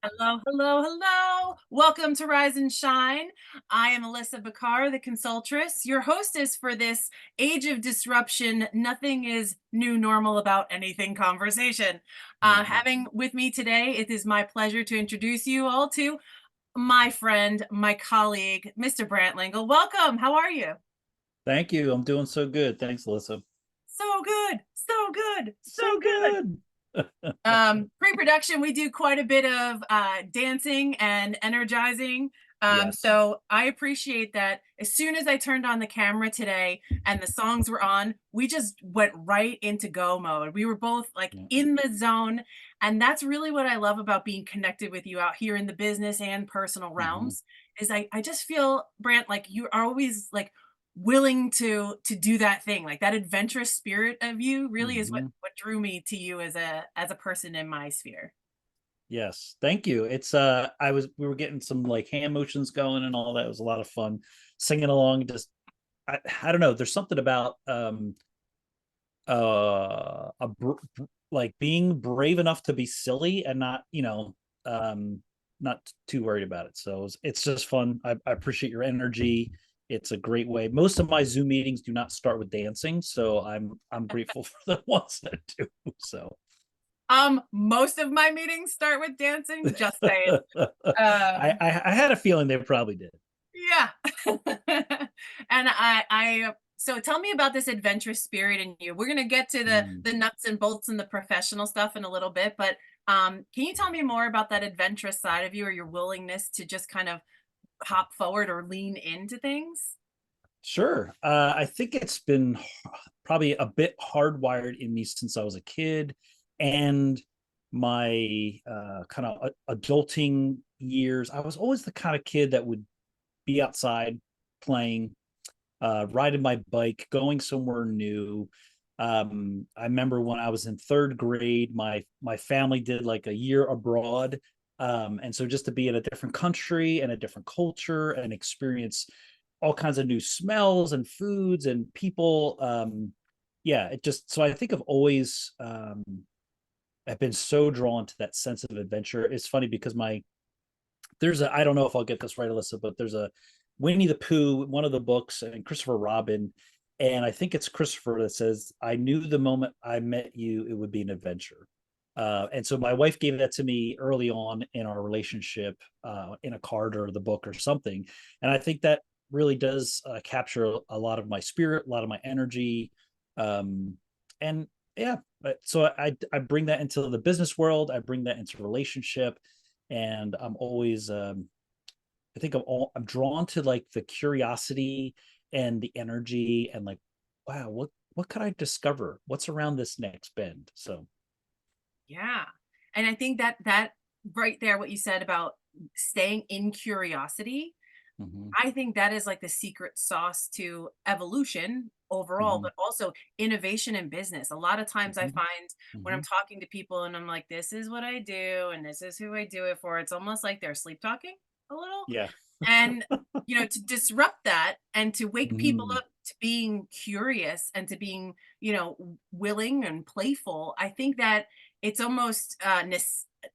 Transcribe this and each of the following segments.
Hello, hello, hello. Welcome to Rise and Shine. I am Alissa Bakar, the consultress, your hostess for this age of disruption. Nothing is new normal about anything conversation. Mhm. Having with me today, it is my pleasure to introduce you all to my friend, my colleague, Mr. Brant Lingle. Welcome. How are you? Thank you. I'm doing so good. Thanks, Alyssa. So good, so good, so So good. good. Pre-production, we do quite a bit of dancing and energizing. Yes. So I appreciate that. As soon as I turned on the camera today and the songs were on, we just went right into go mode. We were both like Yeah. in the zone. And that's really what I love about being connected with you out here in the business and personal Mhm. realms is I just feel, Brant, like you are always like willing to do that thing, like that adventurous spirit of you really is what Mhm. what drew me to you as a person in my sphere. Yes. Thank you. We were getting some like hand motions going and all that. It was a lot of fun singing along. I don't know. There's something about like being brave enough to be silly and not, not too worried about it. So it's just fun. I appreciate your energy. It's a great way. Most of my Zoom meetings do not start with dancing, so I'm grateful for the ones that do. So Most of my meetings start with dancing, just saying. I had a feeling they probably did. Yeah. And so tell me about this adventurous spirit in you. We're gonna get to the Mm. the nuts and bolts and the professional stuff in a little bit, but can you tell me more about that adventurous side of you or your willingness to just kind of hop forward or lean into things? Sure. I think it's been probably a bit hardwired in me since I was a kid, and my kind of adulting years. I was always the kind of kid that would be outside playing, riding my bike, going somewhere new. I remember when I was in third grade, my family did like a year abroad. And so just to be in a different country and a different culture and experience all kinds of new smells and foods and people. Yeah, it just so I think I've always I've been so drawn to that sense of adventure. It's funny because my there's a I don't know if I'll get this right, Alyssa, but there's a Winnie the Pooh, one of the books, and Christopher Robin, and I think it's Christopher that says, "I knew the moment I met you, it would be an adventure." And so my wife gave that to me early on in our relationship, in a card or the book or something, and I think that really does capture a lot of my spirit, a lot of my energy, and yeah. So I bring that into the business world. I bring that into relationship, and I'm always I think I'm drawn to like the curiosity and the energy and like, wow, what could I discover? What's around this next bend? So Yeah. And I think that right there, what you said about staying in curiosity, mhm, I think that is like the secret sauce to evolution overall, mhm, but also innovation in business. A lot of times I mhm, find when I'm mhm. talking to people and I'm like, this is what I do and this is who I do it for, it's almost like they're sleep talking a little. Yeah. And, to disrupt that and to wake people Mhm. up to being curious and to being, willing and playful, I think that it's almost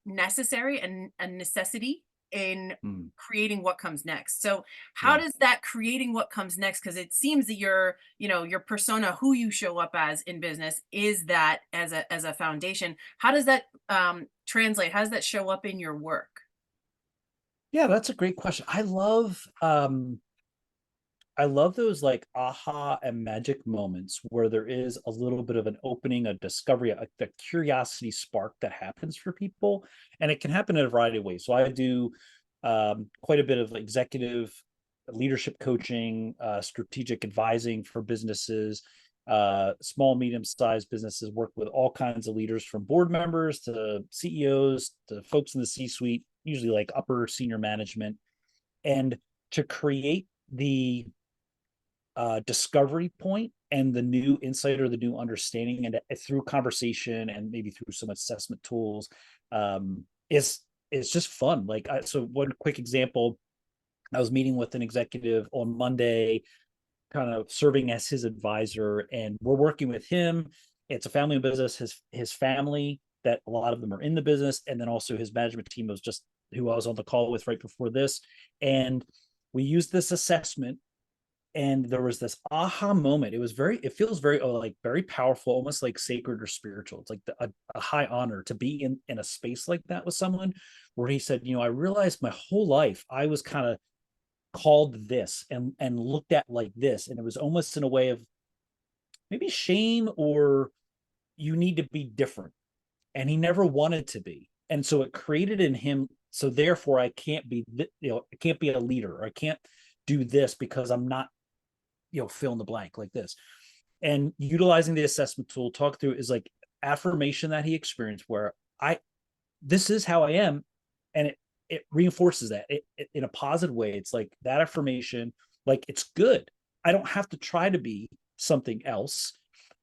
necessary and a necessity in Mm. creating what comes next. So, how Yeah. does that creating what comes next? Because it seems that your persona, who you show up as in business, is that as a foundation. How does that translate? How does that show up in your work? Yeah, that's a great question. I love those like aha and magic moments where there is a little bit of an opening, a discovery, the curiosity spark that happens for people. And it can happen in a variety of ways. So I do quite a bit of executive leadership coaching, strategic advising for businesses, small, medium sized businesses, work with all kinds of leaders from board members to CEOs to folks in the C suite, usually like upper senior management. And to create the discovery point and the new insight or the new understanding, and through conversation and maybe through some assessment tools, is it's just fun. So one quick example, I was meeting with an executive on Monday, kind of serving as his advisor, and we're working with him. It's a family business. His family, that a lot of them are in the business, and then also his management team was just who I was on the call with right before this, and we used this assessment, and there was this aha moment. It feels very like very powerful, almost like sacred or spiritual. It's like a high honor to be in a space like that with someone, where he said, I realized my whole life I was kind of called this and looked at like this, and it was almost in a way of maybe shame, or you need to be different, and he never wanted to be, and so it created in him, so therefore I can't be, I can't be a leader, or I can't do this because I'm not, fill in the blank like this. And utilizing the assessment tool, talk through, is like affirmation that he experienced, where I this is how I am, and it reinforces that in a positive way. It's like that affirmation, like it's good. I don't have to try to be something else,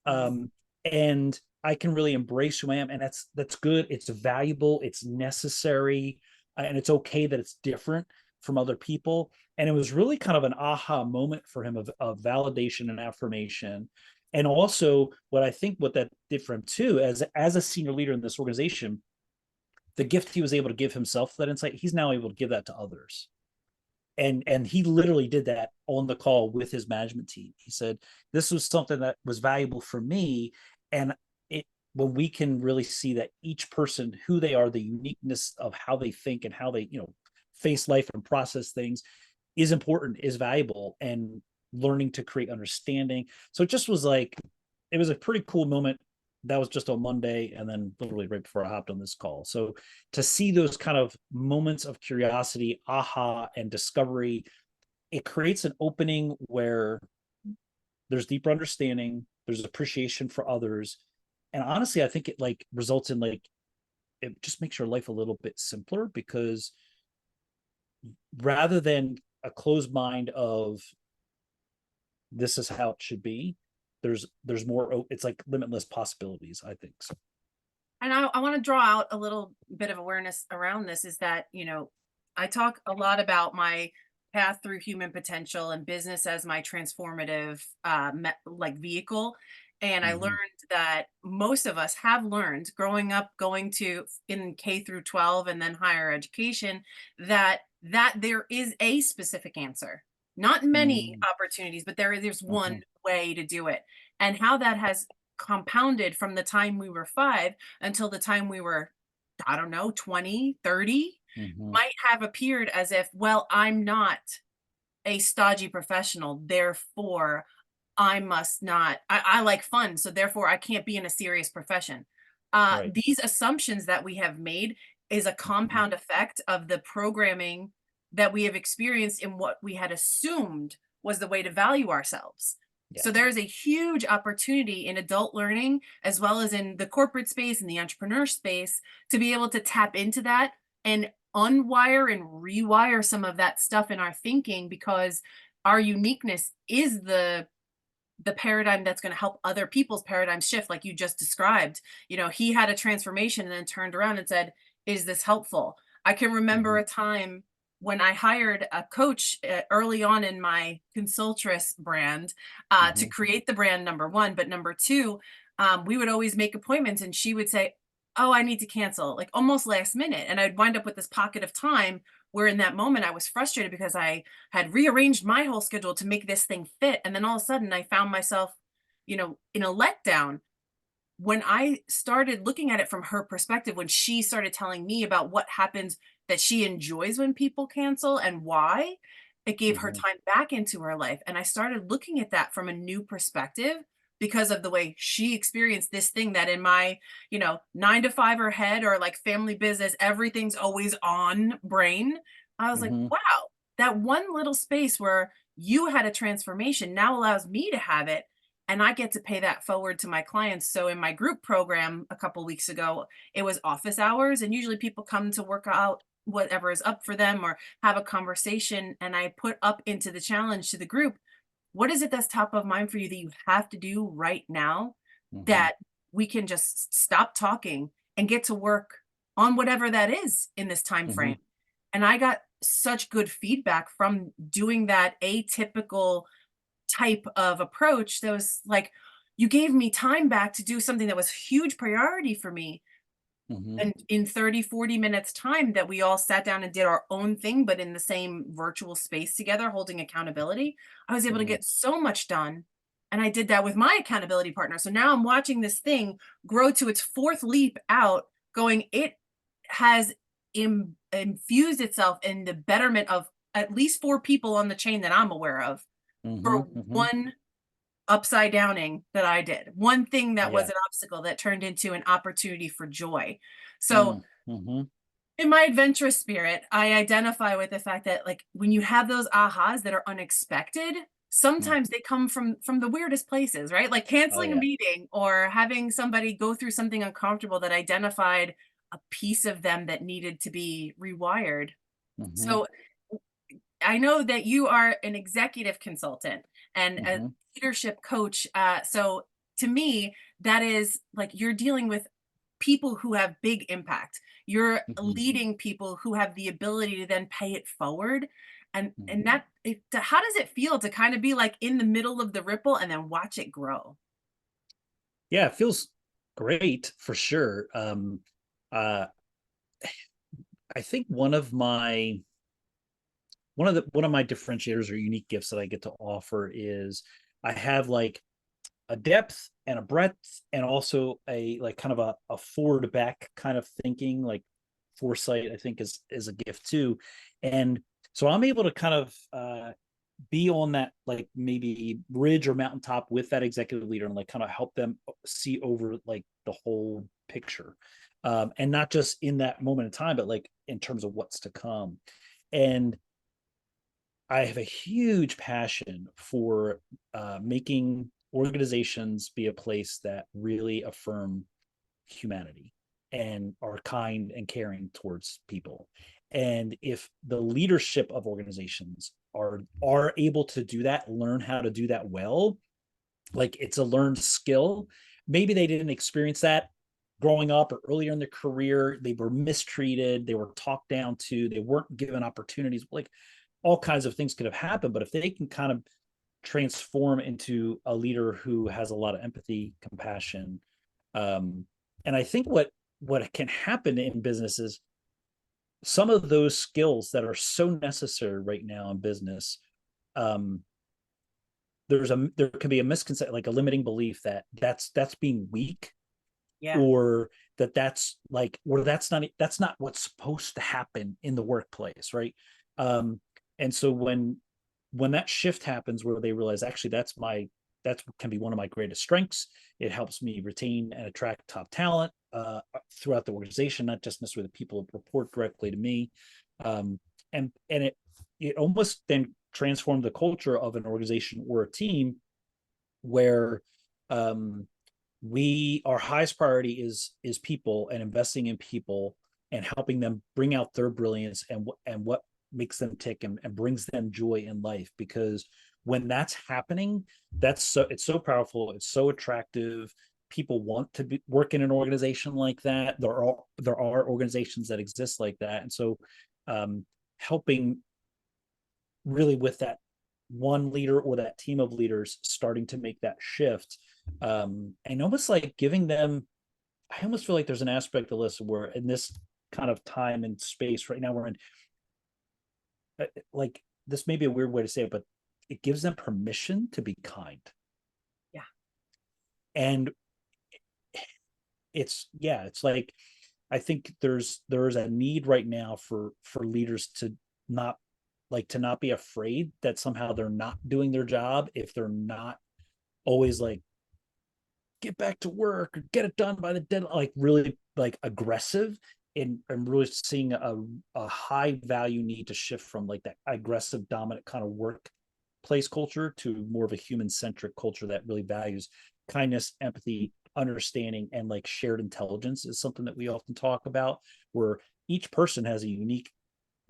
and I can really embrace who I am, and that's good. It's valuable. It's necessary, and it's okay that it's different from other people. And it was really kind of an aha moment for him of validation and affirmation. And also, what that did for him too, as a senior leader in this organization, the gift he was able to give himself, that insight, he's now able to give that to others. And he literally did that on the call with his management team. He said, this was something that was valuable for me. And it, when we can really see that each person, who they are, the uniqueness of how they think and how they, face life and process things, is important, is valuable, and learning to create understanding. So it just was like, it was a pretty cool moment. That was just on Monday, and then literally right before I hopped on this call. So to see those kind of moments of curiosity, aha, and discovery, it creates an opening where there's deeper understanding, there's appreciation for others. And honestly, I think it like results in like, it just makes your life a little bit simpler, because rather than a closed mind of this is how it should be, there's more, it's like limitless possibilities, I think. So And I want to draw out a little bit of awareness around this, is that, I talk a lot about my path through human potential and business as my transformative like vehicle. And I learned mm-hmm, that most of us have learned growing up, going to in K through 12 and then higher education, that there is a specific answer. Not many mm-hmm, opportunities, but there's mm-hmm, one way to do it. And how that has compounded from the time we were 5 until the time we were, I don't know, 20, 30, mm-hmm. might have appeared as if, well, I'm not a stodgy professional, therefore I must not, I like fun, so therefore I can't be in a serious profession. Right. These assumptions that we have made is a Mm-hmm. compound effect of the programming that we have experienced in what we had assumed was the way to value ourselves. Yeah. So there's a huge opportunity in adult learning, as well as in the corporate space and the entrepreneur space, to be able to tap into that and unwire and rewire some of that stuff in our thinking, because our uniqueness is the paradigm that's going to help other people's paradigms shift, like you just described. He had a transformation and then turned around and said, is this helpful? I can remember Mm-hmm. a time when I hired a coach early on in my Consultress brand, to Mm-hmm. create the brand, number one. But number two, we would always make appointments and she would say, oh, I need to cancel, like almost last minute. And I'd wind up with this pocket of time where in that moment I was frustrated because I had rearranged my whole schedule to make this thing fit. And then all of a sudden I found myself, in a letdown. When I started looking at it from her perspective, when she started telling me about what happens, that she enjoys when people cancel and why, it gave her Mm-hmm. time back into her life. And I started looking at that from a new perspective because of the way she experienced this thing that in my, 9 to 5 or head, or like family business, everything's always on brain. I was like, Mm-hmm. wow, that one little space where you had a transformation now allows me to have it, and I get to pay that forward to my clients. So in my group program a couple weeks ago, it was office hours, and usually people come to work out whatever is up for them or have a conversation, and I put up into the challenge to the group, what is it that's top of mind for you that you have to do right now, Mm-hmm. that we can just stop talking and get to work on whatever that is in this time Mm-hmm. frame. And I got such good feedback from doing that atypical type of approach that was like, you gave me time back to do something that was huge priority for me. Mhm. And in 30, 40 minutes time that we all sat down and did our own thing, but in the same virtual space together, holding accountability, I was able to Mm, get so much done. And I did that with my accountability partner. So now I'm watching this thing grow to its fourth leap out, going, it has infused itself in the betterment of at least four people on the chain that I'm aware of mhm, for mhm. one upside downing that I did. One thing that was Yeah. an obstacle that turned into an opportunity for joy. So Mm, mhm. in my adventurous spirit, I identify with the fact that like when you have those ahas that are unexpected, Mm. sometimes they come from the weirdest places, right? Like Oh, canceling a yeah. meeting or having somebody go through something uncomfortable that identified a piece of them that needed to be rewired. Mhm, So I know that you are an executive consultant and a mhm, leadership coach. So to me, that is like you're dealing with people who have big impact. You're mhm, leading people who have the ability to then pay it forward. And mhm. that how does it feel to kind of be like in the middle of the ripple and then watch it grow? Yeah, it feels great for sure. Uh, I think one of my differentiators or unique gifts that I get to offer is I have like a depth and a breadth and also a like kind of a forward back kind of thinking, like foresight, I think is a gift too. And so I'm able to kind of be on that like maybe ridge or mountaintop with that executive leader and like kind of help them see over like the whole picture, and not just in that moment in time but like in terms of what's to come. And I have a huge passion for making organizations be a place that really affirm humanity and are kind and caring towards people. And if the leadership of organizations are able to do that, learn how to do that well, like it's a learned skill. Maybe they didn't experience that growing up or earlier in their career. They were mistreated, they were talked down to, they weren't given opportunities. Like all kinds of things could have happened. But if they can kind of transform into a leader who has a lot of empathy, compassion, um, and I think what can happen in businesses, some of those skills that are so necessary right now in business, um, there can be a misconception, like a limiting belief that that's being weak, Yeah. or that's like, or that's not what's supposed to happen in the workplace, right? um and so when that shift happens where they realize actually that can be one of my greatest strengths. It helps me retain and attract top talent throughout the organization, not just necessarily the people who report directly to me. Um and and it almost then transformed the culture of an organization or a team where um our highest priority is people and investing in people and helping them bring out their brilliance and what makes them tick and brings them joy in life. Because when that's happening, it's so powerful, it's so attractive. People want to work in an organization like that. There are organizations that exist like that. And so helping really with that one leader or that team of leaders starting to make that shift, and almost like giving them, I almost feel like there's an aspect of this where in this kind of time and space right now we're in, like this may be a weird way to say it, but it gives them permission to be kind. Yeah. And it's like, I think there's a need right now for leaders to not to not be afraid that somehow they're not doing their job if they're not always like get back to work or get it done by the deadline, like really like aggressive. And I'm really seeing a high value need to shift from like that aggressive dominant kind of workplace culture to more of a human centric culture that really values kindness, empathy, understanding, and like shared intelligence is something that we often talk about, where each person has a unique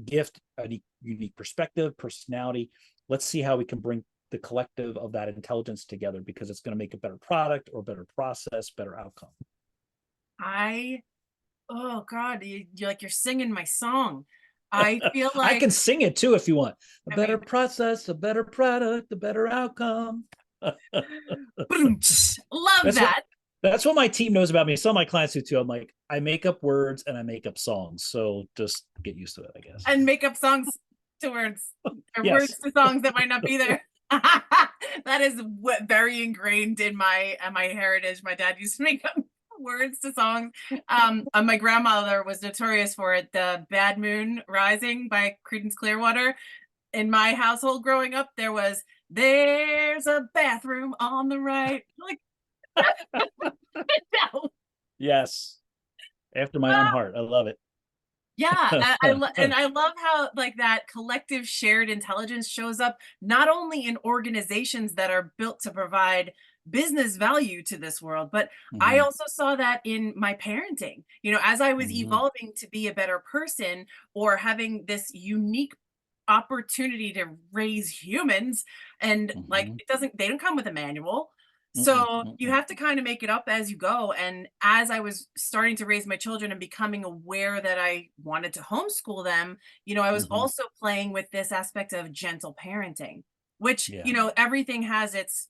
gift, a unique perspective, personality. Let's see how we can bring the collective of that intelligence together, because it's going to make a better product or better process, better outcome. I Oh God, you're like you're singing my song. I feel I like can sing it too if you want. A I better mean, process, a better product, a better outcome. boom, love that's what that. that's what my team knows about me. Some of my clients do too. I'm like, I make up words and I make up songs. So just get used to it, I guess. And make up songs to words, or words Yes. to songs that might not be there. That is what very ingrained in my heritage. My dad used to make up words to songs. My grandmother was notorious for it. The Bad Moon Rising by Creedence Clearwater. In my household growing up, there was "There's a bathroom on the right." Like, no. Yes. After my own heart. I love it. Yeah, and I love how, like, that collective shared intelligence shows up not only in organizations that are built to provide business value to this world, but I Hmm. also saw that in my parenting. As I was Hmm. evolving to be a better person, or having this unique opportunity to raise humans, and, like, Hmm. they don't come with a manual. Mm-mm, So you mm-mm, have to kind of make it up as you go. And as I was starting to raise my children and becoming aware that I wanted to homeschool them, I was mm-hmm. also playing with this aspect of gentle parenting, which, Yeah. everything has its,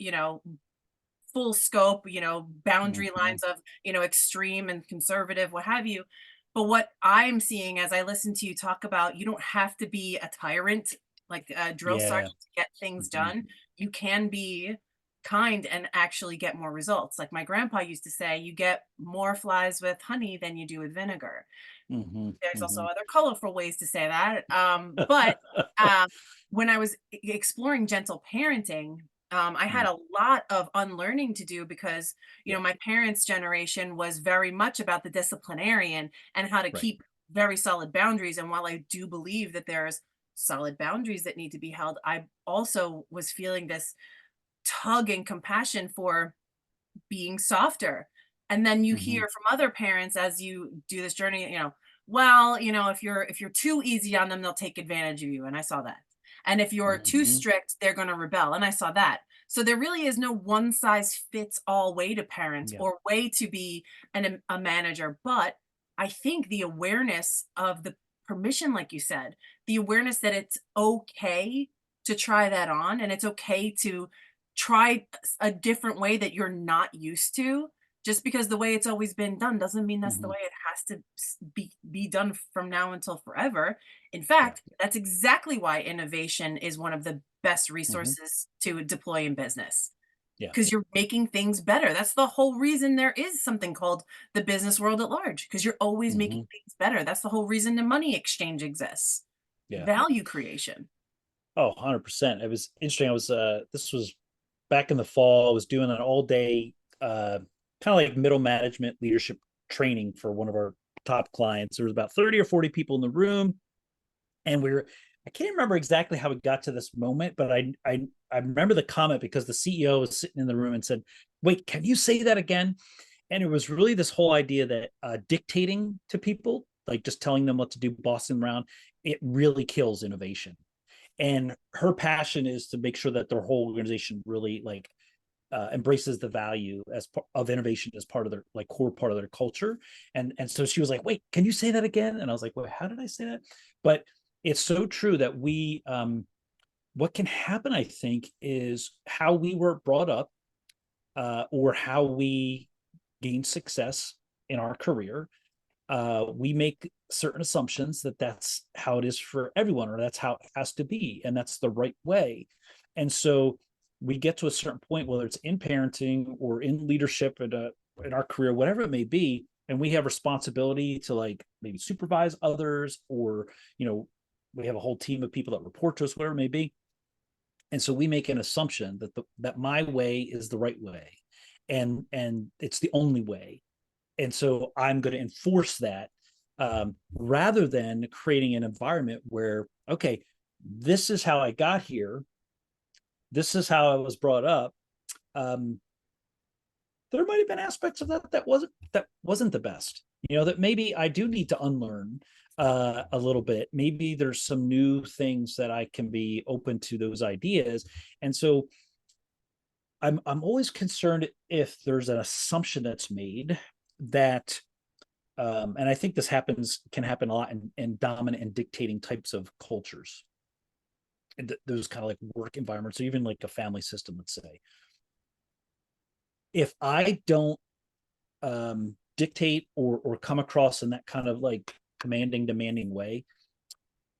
full scope, boundary Hmm. lines of, extreme and conservative, what have you. But what I'm seeing as I listen to you talk about, you don't have to be a tyrant, like a drill Yeah. sergeant, to get things Hmm. done. You can be kind and actually get more results. Like my grandpa used to say, you get more flies with honey than you do with vinegar. Hmm. There's also Hmm. other colorful ways to say that. But um, when I was exploring gentle parenting, I had a lot of unlearning to do because, Yeah. my parents' generation was very much about the disciplinarian and how to Right. keep very solid boundaries. And while I do believe that there's solid boundaries that need to be held, I also was feeling this tug and compassion for being softer. And then you Hmm. hear from other parents as you do this journey, well, if you're too easy on them, they'll take advantage of you. And I saw that. And if you're too Hmm. strict, they're going to rebel. And I saw that. So there really is no one size fits all way to parent Yeah. or way to be a manager. But I think the awareness of the permission, like you said, the awareness that it's okay to try that on, and it's okay to try a different way that you're not used to. Just because the way it's always been done doesn't mean that's the Hmm. way it has to be done from now until forever. In Yeah. fact, that's exactly why innovation is one of the best Hmm. resources to deploy in business, Yeah. because you're making things better. That's the whole reason there is something called the business world at large, because you're always making Hmm. things better. That's the whole reason the money exchange exists. Yeah. Value creation. Oh, 100%. It was interesting. This was back in the fall. I was doing an all day, kind of like middle management leadership training for one of our top clients. There was about 30 or 40 people in the room. And I can't remember exactly how it got to this moment, but I remember the comment because the CEO was sitting in the room and said, "Wait, can you say that again?" And it was really this whole idea that dictating to people, like just telling them what to do, bossing them around, it really kills innovation. And her passion is to make sure that their whole organization really like embraces the value of innovation as part of their like core part of their culture. And so she was like, "Wait, can you say that again?" And I was like, "Wait, how did I say that?" But it's so true that what can happen, I think, is how we were brought up, or how we gain success in our career. We make certain assumptions that that's how it is for everyone, or that's how it has to be, and that's the right way. And so we get to a certain point, whether it's in parenting or in leadership in our career, whatever it may be, and we have responsibility to like maybe supervise others, or you know, we have a whole team of people that report to us, whatever it may be. And so we make an assumption that that my way is the right way, and it's the only way, and so I'm going to enforce that, rather than creating an environment where, okay, this is how I got here, this is how I was brought up. um, there might have been aspects of that wasn't the best, that maybe I do need to unlearn a little bit. Maybe there's some new things that I can be open to those ideas. And so I'm always concerned if there's an assumption that's made that, and I think this can happen a lot in dominant and dictating types of cultures, those kind of like work environments, or even like a family system, let's say. If I don't dictate or come across in that kind of like commanding, demanding way,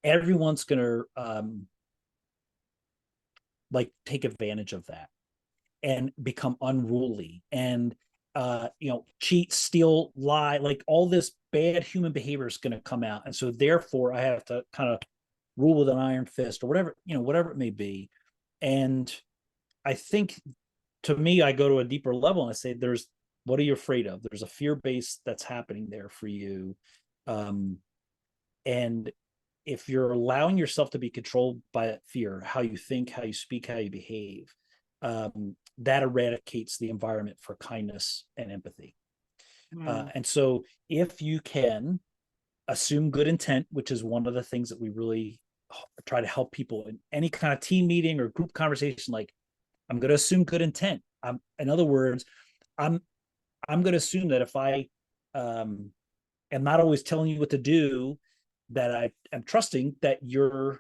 everyone's gonna like take advantage of that and become unruly and cheat, steal, lie, like all this bad human behavior is going to come out. And so therefore I have to kind of rule with an iron fist or whatever, whatever it may be. And I think, to me, I go to a deeper level and I say, what are you afraid of? There's a fear base that's happening there for you. And if you're allowing yourself to be controlled by that fear, how you think, how you speak, how you behave, that eradicates the environment for kindness and empathy. Mm. And so if you can assume good intent, which is one of the things that we really try to help people in any kind of team meeting or group conversation, like, I'm going to assume good intent. In other words, I'm going to assume that if I am not always telling you what to do, that I am trusting that your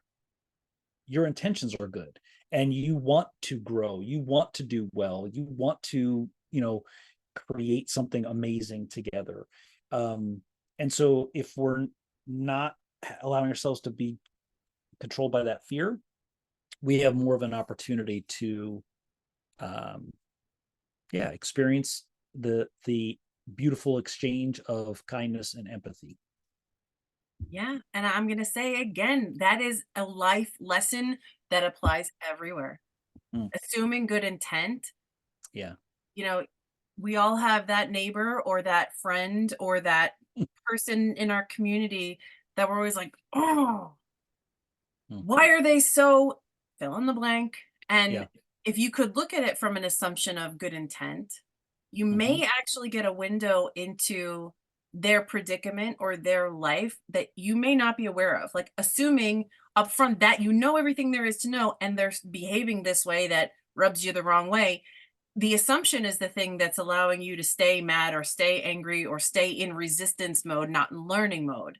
intentions are good and you want to grow, you want to do well, you want to, create something amazing together. And so if we're not allowing ourselves to be controlled by that fear, we have more of an opportunity to experience the beautiful exchange of kindness and empathy. Yeah, and I'm gonna say again, that is a life lesson that applies everywhere. Mm, Assuming good intent, yeah. you know, we all have that neighbor or that friend or that person in our community that we're always like, "Oh, Mm, why are they so" fill in the blank. And yeah. if you could look at it from an assumption of good intent, you Mm-hmm, may actually get a window into their predicament or their life that you may not be aware of. Like assuming upfront that you know everything there is to know and they're behaving this way that rubs you the wrong way. The assumption is the thing that's allowing you to stay mad or stay angry or stay in resistance mode, not in learning mode.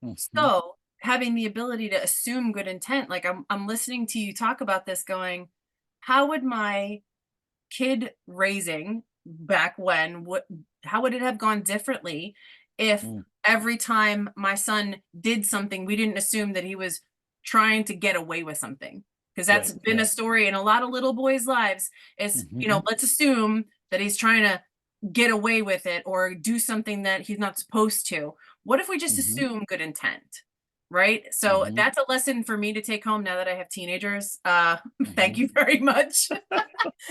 mm-hmm, So, having the ability to assume good intent, like I'm listening to you talk about this going, how would my kid raising back when what how would it have gone differently if mm, every time my son did something we didn't assume that he was trying to get away with something, because that's right. been a Yeah. story in a lot of little boys lives is, Mm-hmm, let's assume that he's trying to get away with it or do something that he's not supposed to. What if we just mm-hmm, assume good intent? Right? So mm-hmm, that's a lesson for me to take home now that I have teenagers. Thank mm-hmm. you very much.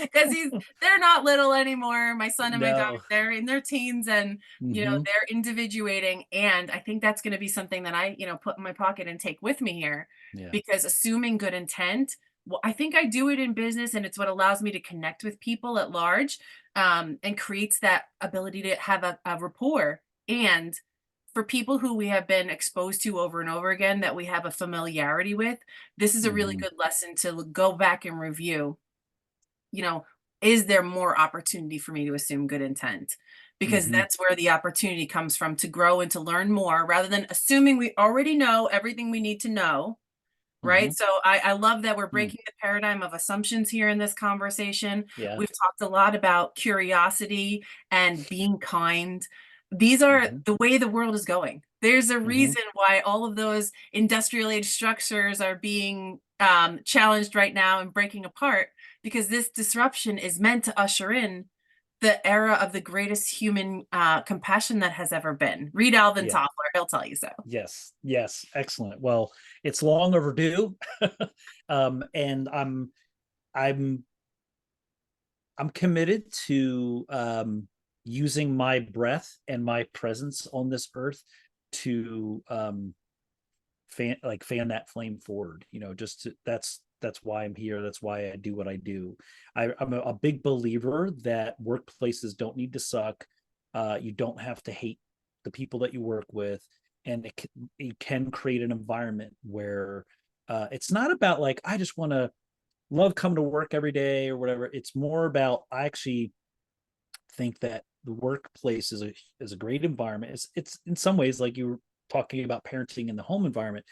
Because they're not little anymore. My son and my daughter, No. they're in their teens and Mm-hmm, they're individuating. And I think that's going to be something that I, put in my pocket and take with me here, yeah. because assuming good intent, well, I think I do it in business and it's what allows me to connect with people at large, and creates that ability to have a rapport. And for people who we have been exposed to over and over again that we have a familiarity with, this is a really Mm-hmm, good lesson to go back and review, you know, is there more opportunity for me to assume good intent? Because mm-hmm, that's where the opportunity comes from, to grow and to learn more rather than assuming we already know everything we need to know. mm-hmm, Right. So I love that we're mm, breaking the paradigm of assumptions here in this conversation. yeah. We've talked a lot about curiosity and being kind. These are Mm-hmm, the way the world is going. There's a mm-hmm, reason why all of those industrial age structures are being challenged right now and breaking apart, because this disruption is meant to usher in the era of the greatest human compassion that has ever been. Read Alvin yeah. Toffler, he'll tell you so. Yes. Yes. Excellent. Well, it's long overdue. And I'm I'm committed to using my breath and my presence on this earth to fan that flame forward. That's why I'm here. That's why I do what I do. I'm a big believer that workplaces don't need to suck. You don't have to hate the people that you work with, and you can create an environment where it's not about like I just want to love coming to work every day or whatever. It's more about I actually think that the workplace is a great environment. It's in some ways like you were talking about parenting in the home environment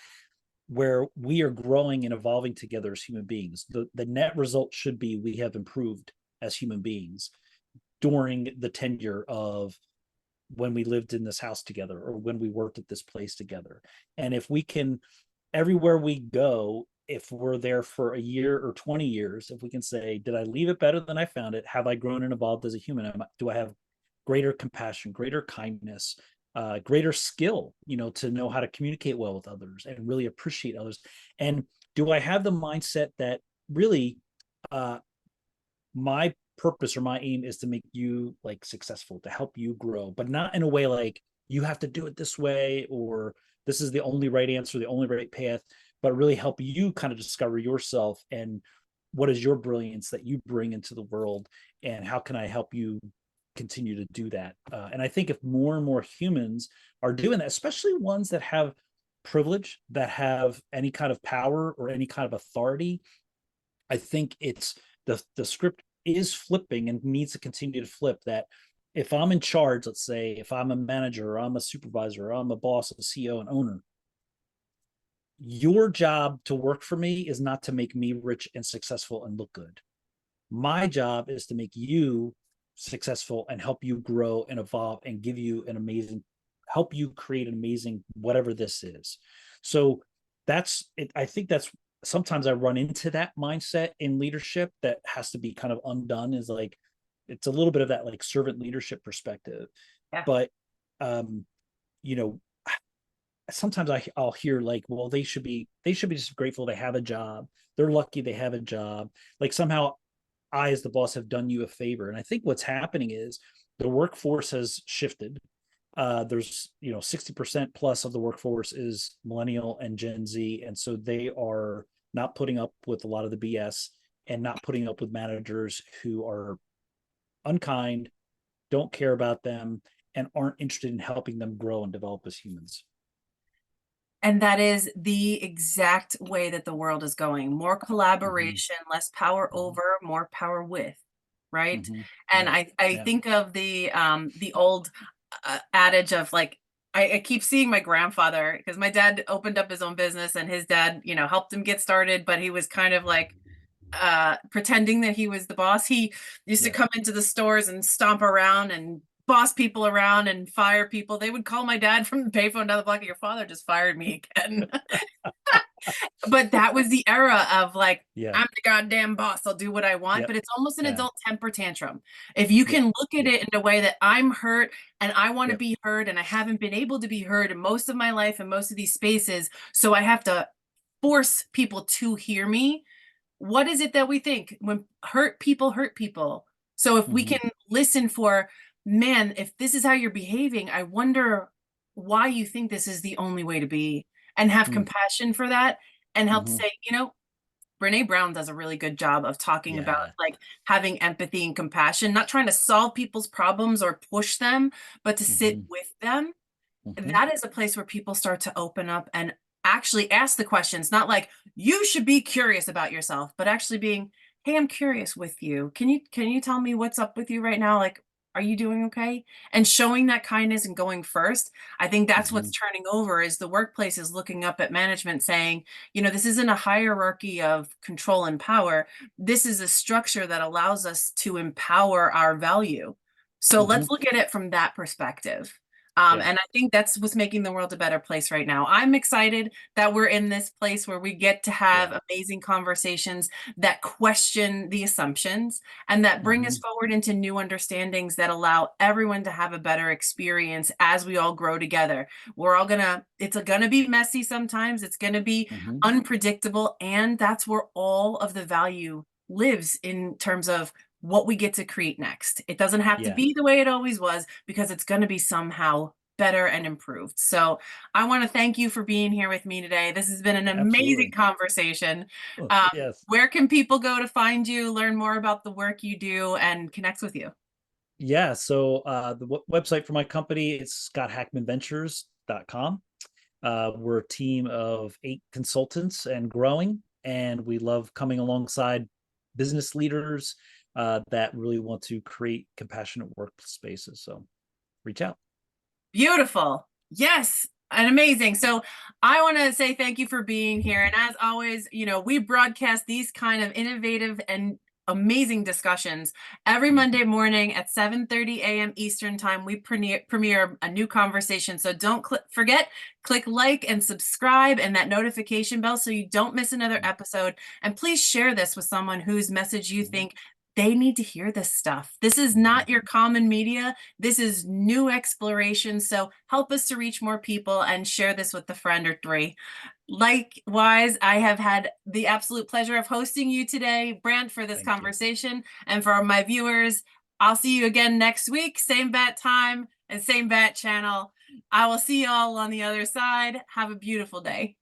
where we are growing and evolving together as human beings. The net result should be we have improved as human beings during the tenure of when we lived in this house together or when we worked at this place together. And if we can, everywhere we go, if we're there for a year or 20 years, if we can say, did I leave it better than I found it? Have I grown and evolved as a human? Do I have greater compassion, greater kindness, greater skill, to know how to communicate well with others and really appreciate others? And do I have the mindset that really my purpose or my aim is to make you like successful, to help you grow, but not in a way like you have to do it this way or this is the only right answer, the only right path, but really help you kind of discover yourself and what is your brilliance that you bring into the world and how can I help you continue to do that. And I think if more and more humans are doing that, especially ones that have privilege, that have any kind of power or any kind of authority, I think it's the script is flipping and needs to continue to flip. That if I'm in charge, let's say if I'm a manager or I'm a supervisor or I'm a boss, a CEO, an owner, your job to work for me is not to make me rich and successful and look good. My job is to make you successful and help you grow and evolve and give you an amazing, help you create an amazing whatever this is. So that's it. I think that's sometimes I run into that mindset in leadership that has to be kind of undone, is like it's a little bit of that like servant leadership perspective. Yeah. But you know, sometimes I'll hear like, well, they should be just grateful they have a job. They're lucky they have a job. Like somehow I, as the boss, have done you a favor. And I think what's happening is the workforce has shifted. There's 60% plus of the workforce is millennial and Gen Z, and so they are not putting up with a lot of the BS and not putting up with managers who are unkind, don't care about them, and aren't interested in helping them grow and develop as humans. And that is the exact way that the world is going. More Mm-hmm. collaboration, less power Mm-hmm. over, more power with, right? Mm-hmm. And Yeah. I Yeah. think of the old adage of like, I keep seeing my grandfather, because my dad opened up his own business and his dad, helped him get started, but he was kind of like pretending that he was the boss. He used to Yeah. come into the stores and stomp around and boss people around and fire people. They would call my dad from the payphone down the block. Your father just fired me again. But that was the era of like, Yeah. I'm the goddamn boss. I'll do what I want. Yep. But it's almost an Yeah. adult temper tantrum. If you Yeah. can look at Yeah. it in a way that I'm hurt and I want to Yep. be heard, and I haven't been able to be heard in most of my life and most of these spaces, so I have to force people to hear me. What is it that we think when hurt people hurt people? So if we Mm-hmm. can listen for, man, if this is how you're behaving, I wonder why you think this is the only way to be, and have compassion for that and help Mm-hmm. say, Brene Brown does a really good job of talking about Yeah. like having empathy and compassion, not trying to solve people's problems or push them, but to sit Mm-hmm. with them. Mm-hmm. That is a place where people start to open up and actually ask the questions, not like you should be curious about yourself, but actually being, hey, I'm curious with you. Can you tell me what's up with you right now? Like, are you doing okay? And showing that kindness and going first. I think that's Mm-hmm. what's turning over, is the workplace is looking up at management saying, this isn't a hierarchy of control and power. This is a structure that allows us to empower our value. So Mm-hmm. let's look at it from that perspective. Yeah. And I think that's what's making the world a better place right now. I'm excited that we're in this place where we get to have Yeah. amazing conversations that question the assumptions and that bring Mm-hmm. us forward into new understandings that allow everyone to have a better experience as we all grow together. It's gonna be messy sometimes, it's gonna be Mm-hmm. unpredictable, and that's where all of the value lives in terms of what we get to create next. It doesn't have to Yeah. be the way it always was, because it's going to be somehow better and improved. So I want to thank you for being here with me today. This has been an amazing Absolutely. conversation. Oh, yes. Where can people go to find you, learn more about the work you do, and connect with you? Yeah. So the website for my company is scotthackmanventures.com. We're a team of 8 consultants and growing, and we love coming alongside business leaders that really want to create compassionate workspaces. So reach out. Beautiful. Yes. And amazing. So I want to say thank you for being here. And as always, we broadcast these kind of innovative and amazing discussions. Every Monday morning at 7:30 a.m. Eastern time, we premiere a new conversation. So don't forget, click like and subscribe and that notification bell so you don't miss another episode. And please share this with someone whose message you think they need to hear this stuff. This is not your common media. This is new exploration. So help us to reach more people and share this with a friend or three. Likewise, I have had the absolute pleasure of hosting you today, Brant, for this Thank you. conversation. And for my viewers, I'll see you again next week, same bat time and same bat channel. I will see you all on the other side. Have a beautiful day.